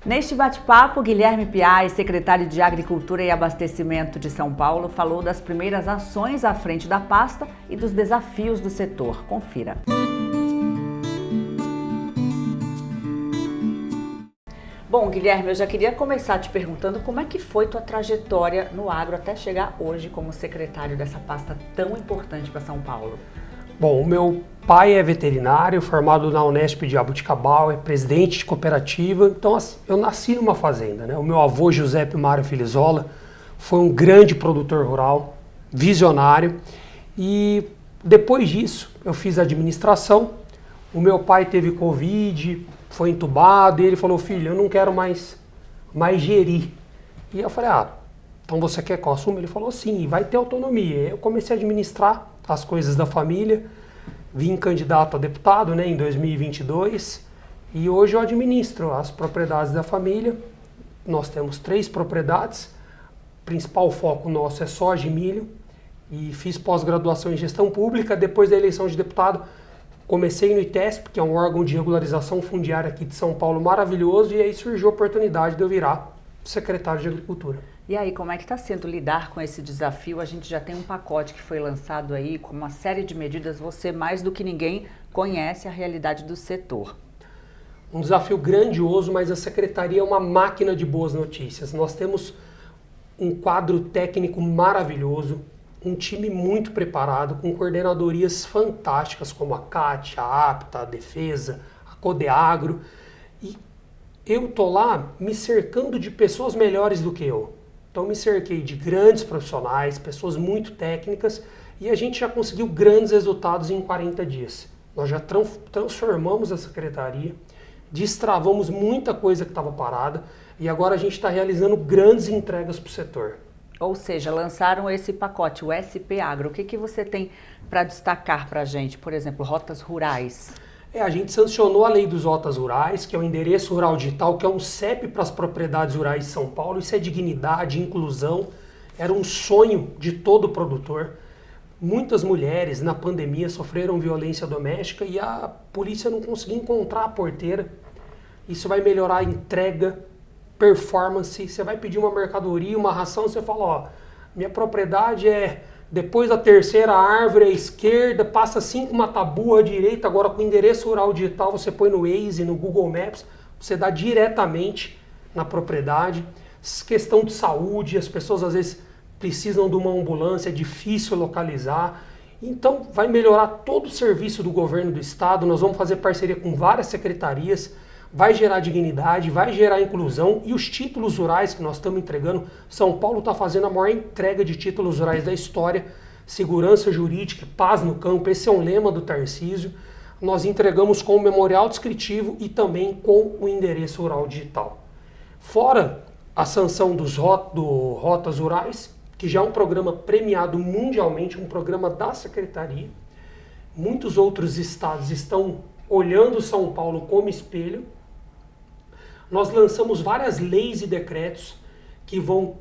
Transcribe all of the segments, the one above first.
Neste bate-papo, Guilherme Piai, secretário de Agricultura e Abastecimento de São Paulo, falou das primeiras ações à frente da pasta e dos desafios do setor. Confira. Bom, Guilherme, eu já queria começar te perguntando como é que foi tua trajetória no agro até chegar hoje como secretário dessa pasta tão importante para São Paulo. Bom, o meu pai é veterinário, formado na Unesp de Jabuticabal, é presidente de cooperativa, então eu nasci numa fazenda, né? O meu avô, Giuseppe Mário Filizola, foi um grande produtor rural, visionário, e depois disso eu fiz administração. O meu pai teve Covid, foi entubado, e ele falou: filho, eu não quero mais gerir. E eu falei: então você quer que eu assuma? Ele falou: sim, vai ter autonomia. Eu comecei a administrar as coisas da família, vim candidato a deputado, né, em 2022, e hoje eu administro as propriedades da família. Nós temos 3 propriedades, o principal foco nosso é soja e milho, e fiz pós-graduação em gestão pública. Depois da eleição de deputado, comecei no ITESP, que é um órgão de regularização fundiária aqui de São Paulo maravilhoso, e aí surgiu a oportunidade de eu virar secretário de Agricultura. E aí, como é que está sendo lidar com esse desafio? A gente já tem um pacote que foi lançado aí com uma série de medidas. Você, mais do que ninguém, conhece a realidade do setor. Um desafio grandioso, mas a secretaria é uma máquina de boas notícias. Nós temos um quadro técnico maravilhoso, um time muito preparado, com coordenadorias fantásticas como a CAT, a APTA, a Defesa, a Codeagro. E eu tô lá me cercando de pessoas melhores do que eu. Então me cerquei de grandes profissionais, pessoas muito técnicas, e a gente já conseguiu grandes resultados em 40 dias. Nós já transformamos a secretaria, destravamos muita coisa que estava parada, e agora a gente está realizando grandes entregas para o setor. Ou seja, lançaram esse pacote, o SP Agro. O que você tem para destacar para a gente? Por exemplo, rotas rurais. A gente sancionou a lei dos rotas rurais, que é o endereço rural digital, que é um CEP para as propriedades rurais de São Paulo. Isso é dignidade, inclusão, era um sonho de todo produtor. Muitas mulheres na pandemia sofreram violência doméstica e a polícia não conseguia encontrar a porteira. Isso vai melhorar a entrega, performance. Você vai pedir uma mercadoria, uma ração, você fala: minha propriedade é depois da terceira árvore à esquerda, passa 5 matabu à direita. Agora com o endereço rural digital você põe no Waze, no Google Maps, você dá diretamente na propriedade. Questão de saúde, as pessoas às vezes precisam de uma ambulância, é difícil localizar. Então vai melhorar todo o serviço do governo do estado. Nós vamos fazer parceria com várias secretarias, vai gerar dignidade, vai gerar inclusão, e os títulos rurais que nós estamos entregando, São Paulo está fazendo a maior entrega de títulos rurais da história, segurança jurídica, paz no campo, esse é um lema do Tarcísio. Nós entregamos com o memorial descritivo e também com o endereço rural digital. Fora a sanção dos Rotas Rurais, que já é um programa premiado mundialmente, um programa da Secretaria. Muitos outros estados estão olhando São Paulo como espelho. Nós lançamos várias leis e decretos que vão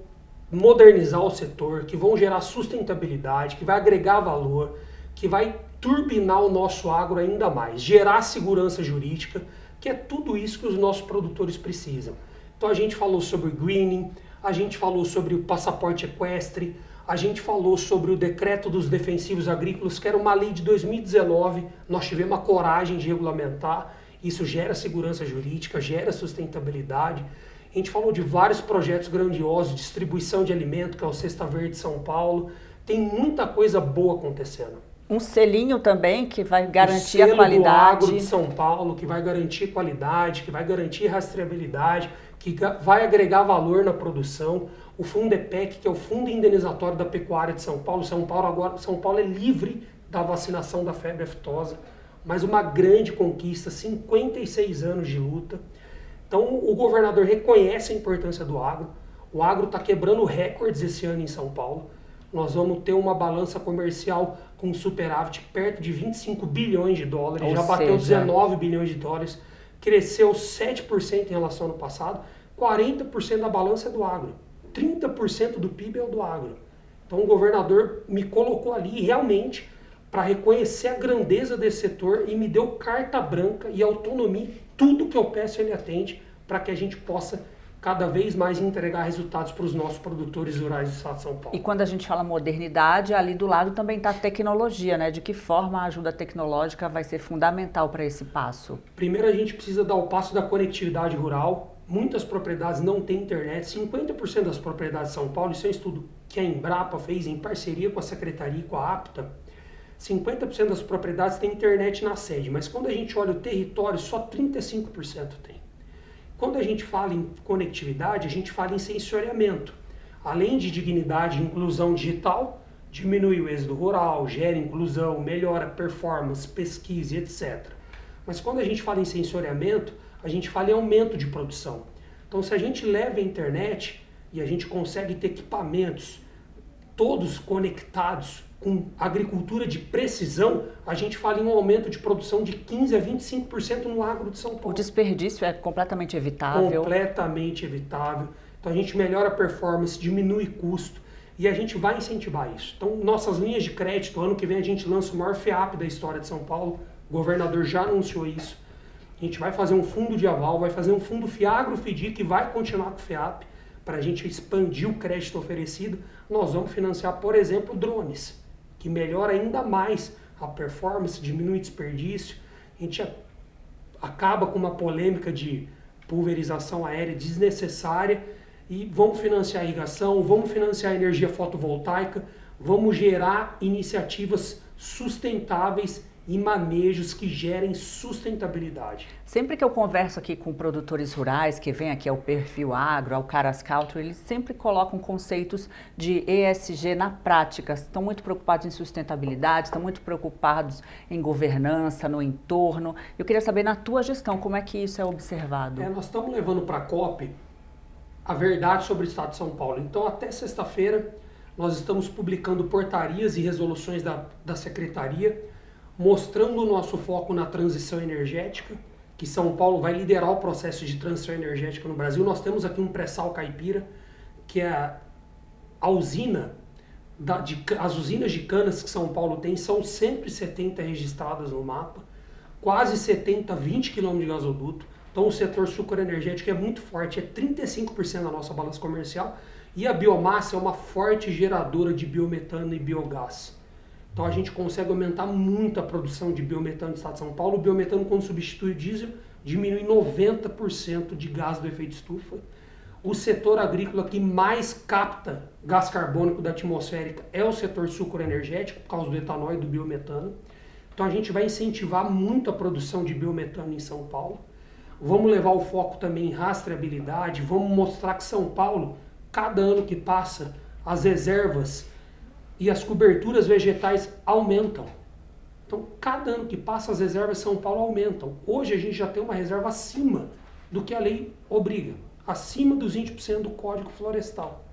modernizar o setor, que vão gerar sustentabilidade, que vai agregar valor, que vai turbinar o nosso agro ainda mais, gerar segurança jurídica, que é tudo isso que os nossos produtores precisam. Então a gente falou sobre greening, a gente falou sobre o passaporte equestre, a gente falou sobre o decreto dos defensivos agrícolas, que era uma lei de 2019, nós tivemos a coragem de regulamentar. Isso gera segurança jurídica, gera sustentabilidade. A gente falou de vários projetos grandiosos, distribuição de alimento, que é o Cesta Verde São Paulo. Tem muita coisa boa acontecendo. Um selinho também que vai garantir a qualidade. O selo do agro de São Paulo, que vai garantir qualidade, que vai garantir rastreabilidade, que vai agregar valor na produção. O Fundepec, que é o Fundo Indenizatório da Pecuária de São Paulo. São Paulo é livre da vacinação da febre aftosa. Mas uma grande conquista, 56 anos de luta. Então o governador reconhece a importância do agro. O agro está quebrando recordes esse ano em São Paulo. Nós vamos ter uma balança comercial com superávit perto de 25 bilhões de dólares. Já bateu 19 bilhões de dólares. Cresceu 7% em relação ao ano passado. 40% da balança é do agro. 30% do PIB é do agro. Então o governador me colocou ali realmente para reconhecer a grandeza desse setor e me deu carta branca e autonomia. Tudo que eu peço ele atende para que a gente possa cada vez mais entregar resultados para os nossos produtores rurais do estado de São Paulo. E quando a gente fala modernidade, ali do lado também está a tecnologia, né? De que forma a ajuda tecnológica vai ser fundamental para esse passo? Primeiro a gente precisa dar o passo da conectividade rural. Muitas propriedades não têm internet, 50% das propriedades de São Paulo, isso é um estudo que a Embrapa fez em parceria com a Secretaria e com a APTA, 50% das propriedades têm internet na sede, mas quando a gente olha o território, só 35% tem. Quando a gente fala em conectividade, a gente fala em sensoriamento. Além de dignidade e inclusão digital, diminui o êxodo rural, gera inclusão, melhora performance, pesquisa e etc. Mas quando a gente fala em sensoriamento, a gente fala em aumento de produção. Então, se a gente leva a internet e a gente consegue ter equipamentos todos conectados com agricultura de precisão, a gente fala em um aumento de produção de 15% a 25% no agro de São Paulo. O desperdício é completamente evitável. Completamente evitável. Então a gente melhora a performance, diminui custo e a gente vai incentivar isso. Então nossas linhas de crédito, ano que vem a gente lança o maior FEAP da história de São Paulo, o governador já anunciou isso. A gente vai fazer um fundo de aval, vai fazer um fundo FIAGRO-FIDI que vai continuar com o FEAP para a gente expandir o crédito oferecido. Nós vamos financiar, por exemplo, drones, que melhora ainda mais a performance, diminui o desperdício. A gente acaba com uma polêmica de pulverização aérea desnecessária e vamos financiar a irrigação, vamos financiar a energia fotovoltaica, vamos gerar iniciativas sustentáveis e manejos que gerem sustentabilidade. Sempre que eu converso aqui com produtores rurais, que vêm aqui ao Perfil Agro, ao Caras Culture, eles sempre colocam conceitos de ESG na prática. Estão muito preocupados em sustentabilidade, estão muito preocupados em governança, no entorno. Eu queria saber, na tua gestão, como é que isso é observado? Nós estamos levando para a COP a verdade sobre o estado de São Paulo. Então, até sexta-feira, nós estamos publicando portarias e resoluções da Secretaria, mostrando o nosso foco na transição energética, que São Paulo vai liderar o processo de transição energética no Brasil. Nós temos aqui um pré-sal caipira, que é a usina, as usinas de canas que São Paulo tem, são 170 registradas no mapa, quase 70, 20 km de gasoduto. Então o setor sucroenergético é muito forte, é 35% da nossa balança comercial, e a biomassa é uma forte geradora de biometano e biogás. Então a gente consegue aumentar muito a produção de biometano no estado de São Paulo. O biometano, quando substitui o diesel, diminui 90% de gás do efeito estufa. O setor agrícola que mais capta gás carbônico da atmosférica é o setor sucroenergético, por causa do etanol e do biometano. Então a gente vai incentivar muito a produção de biometano em São Paulo. Vamos levar o foco também em rastreabilidade, vamos mostrar que São Paulo, cada ano que passa, as reservas e as coberturas vegetais aumentam. Então, cada ano que passa, as reservas de São Paulo aumentam. Hoje a gente já tem uma reserva acima do que a lei obriga, acima dos 20% do Código Florestal.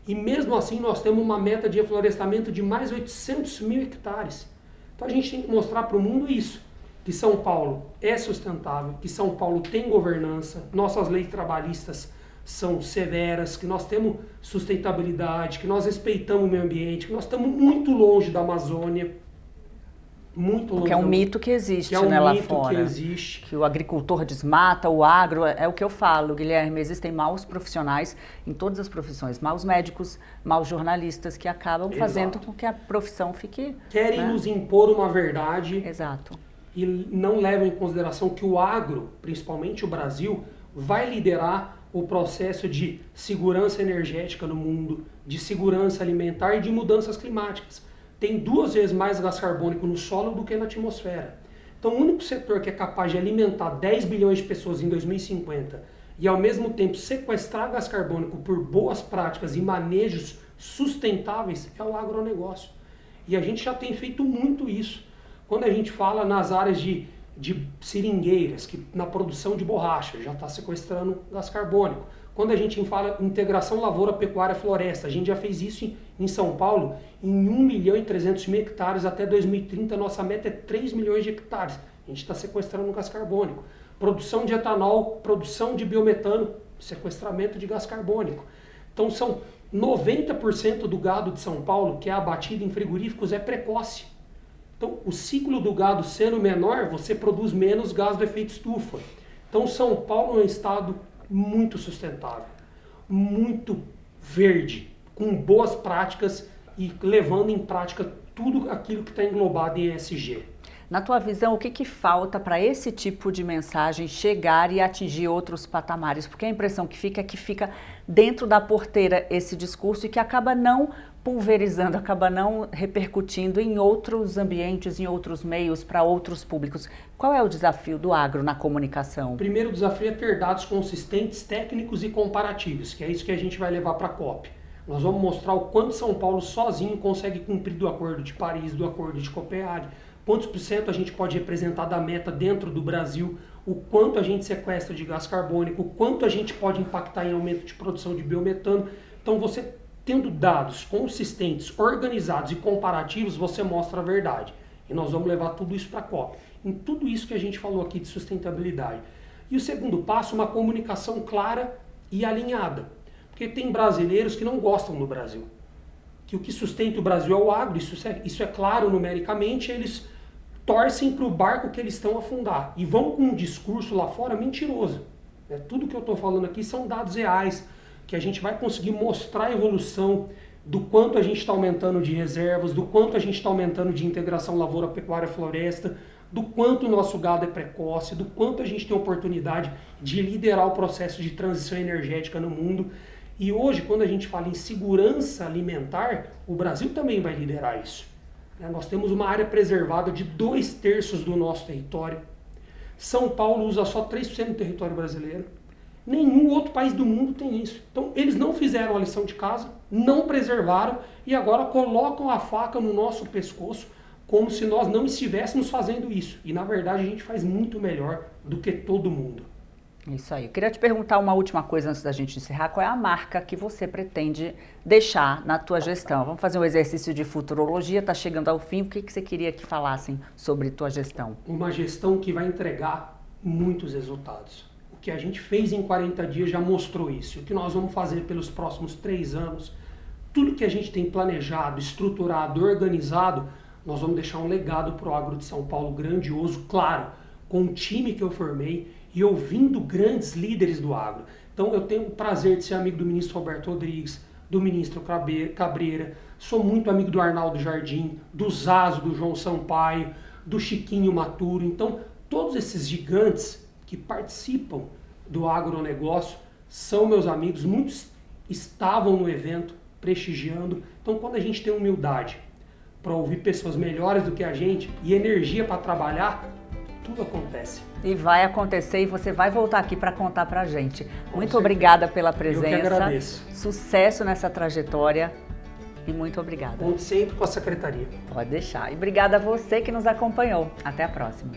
E mesmo assim, nós temos uma meta de reflorestamento de mais 800 mil hectares. Então, a gente tem que mostrar para o mundo isso, que São Paulo é sustentável, que São Paulo tem governança, nossas leis trabalhistas são severas, que nós temos sustentabilidade, que nós respeitamos o meio ambiente, que nós estamos muito longe da Amazônia, muito longe. Que é um mito que existe, que é um né, lá mito fora. Que existe. Que o agricultor desmata, o agro, é o que eu falo, Guilherme, existem maus profissionais em todas as profissões, maus médicos, maus jornalistas que acabam fazendo com que a profissão fique... Querem nos impor uma verdade. Exato. E não levam em consideração que o agro, principalmente o Brasil, vai liderar o processo de segurança energética no mundo, de segurança alimentar e de mudanças climáticas. Tem 2 vezes mais gás carbônico no solo do que na atmosfera. Então o único setor que é capaz de alimentar 10 bilhões de pessoas em 2050 e ao mesmo tempo sequestrar gás carbônico por boas práticas e manejos sustentáveis é o agronegócio. E a gente já tem feito muito isso. Quando a gente fala nas áreas de seringueiras, que na produção de borracha já está sequestrando gás carbônico. Quando a gente fala integração lavoura, pecuária, floresta, a gente já fez isso em São Paulo em 1.300.000 hectares até 2030, nossa meta é 3 milhões de hectares. A gente está sequestrando gás carbônico. Produção de etanol, produção de biometano, sequestramento de gás carbônico. Então são 90% do gado de São Paulo que é abatido em frigoríficos é precoce. Então, o ciclo do gado sendo menor, você produz menos gás do efeito estufa. Então, São Paulo é um estado muito sustentável, muito verde, com boas práticas e levando em prática tudo aquilo que está englobado em ESG. Na tua visão, o que falta para esse tipo de mensagem chegar e atingir outros patamares? Porque a impressão que fica dentro da porteira esse discurso e que acaba não pulverizando, acaba não repercutindo em outros ambientes, em outros meios, para outros públicos. Qual é o desafio do agro na comunicação? O primeiro desafio é ter dados consistentes, técnicos e comparativos, que é isso que a gente vai levar para a COP. Nós vamos mostrar o quanto São Paulo sozinho consegue cumprir do Acordo de Paris, do Acordo de Copenhague, quantos por cento a gente pode representar da meta dentro do Brasil, o quanto a gente sequestra de gás carbônico, o quanto a gente pode impactar em aumento de produção de biometano. Então você tendo dados consistentes, organizados e comparativos, você mostra a verdade. E nós vamos levar tudo isso para a COP. Em tudo isso que a gente falou aqui de sustentabilidade. E o segundo passo, uma comunicação clara e alinhada. Porque tem brasileiros que não gostam do Brasil. Que o que sustenta o Brasil é o agro, isso é claro numericamente, eles torcem para o barco que eles estão a afundar. E vão com um discurso lá fora mentiroso. Tudo que eu estou falando aqui são dados reais, que a gente vai conseguir mostrar a evolução do quanto a gente está aumentando de reservas, do quanto a gente está aumentando de integração lavoura, pecuária, floresta, do quanto o nosso gado é precoce, do quanto a gente tem oportunidade de liderar o processo de transição energética no mundo. E hoje, quando a gente fala em segurança alimentar, o Brasil também vai liderar isso. Nós temos uma área preservada de 2/3 do nosso território. São Paulo usa só 3% do território brasileiro. Nenhum outro país do mundo tem isso. Então, eles não fizeram a lição de casa, não preservaram e agora colocam a faca no nosso pescoço como se nós não estivéssemos fazendo isso. E, na verdade, a gente faz muito melhor do que todo mundo. Isso aí. Eu queria te perguntar uma última coisa antes da gente encerrar. Qual é a marca que você pretende deixar na tua gestão? Vamos fazer um exercício de futurologia, está chegando ao fim. O que você queria que falassem sobre tua gestão? Uma gestão que vai entregar muitos resultados. O que a gente fez em 40 dias já mostrou isso. O que nós vamos fazer pelos próximos 3 anos, tudo que a gente tem planejado, estruturado, organizado, nós vamos deixar um legado para o agro de São Paulo grandioso, claro, com o time que eu formei e ouvindo grandes líderes do agro. Então eu tenho o prazer de ser amigo do ministro Roberto Rodrigues, do ministro Cabreira, sou muito amigo do Arnaldo Jardim, do Zazo, do João Sampaio, do Chiquinho Maturo. Então todos esses gigantes que participam do agronegócio são meus amigos, muitos estavam no evento prestigiando. Então quando a gente tem humildade para ouvir pessoas melhores do que a gente e energia para trabalhar, tudo acontece. E vai acontecer e você vai voltar aqui para contar pra gente. Muito obrigada pela presença. Eu que agradeço. Sucesso nessa trajetória e muito obrigada. Conte sempre com a secretaria. Pode deixar. E obrigada a você que nos acompanhou. Até a próxima.